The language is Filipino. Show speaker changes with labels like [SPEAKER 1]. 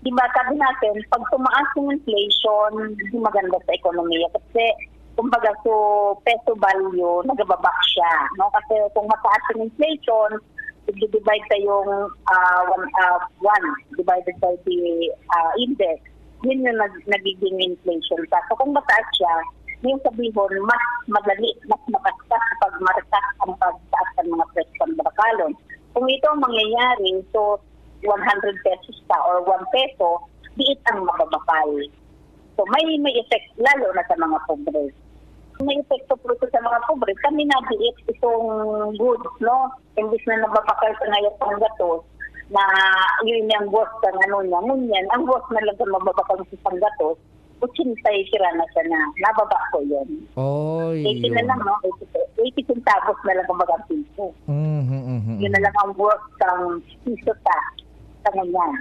[SPEAKER 1] Di ba sabi natin, pag tumaas yung inflation, hindi maganda sa ekonomiya. Kasi, kumbaga, so peso value, nagababa siya. No? Kasi kung mataas yung inflation, i-divide sa yung 1 divided by the index, yun yung nagiging inflation. So kung mataas siya, yung sabihin, mas madali, mas makastas pag maritas ang pagtaas ng mga presyo ng bakalon. Kung ito ang mangyayari, so 100 pesos pa or 1 peso, diit ang mababakal. So may effect lalo na sa mga pobre. May epekto po ito sa mga pobre. Kami nabiit itong goods, no? Imbis na nababakal sa ngayon pang gatos, na yun yung boss ng ngunyan. Ang boss na lang mababakal sa panggatos, 80 sira na siya na. Nababa ko yun.
[SPEAKER 2] Oh,
[SPEAKER 1] 80 na lang, no? 80 centavos na lang kumbaga piso. Yun na lang ang worth ng piso sa ngunyan.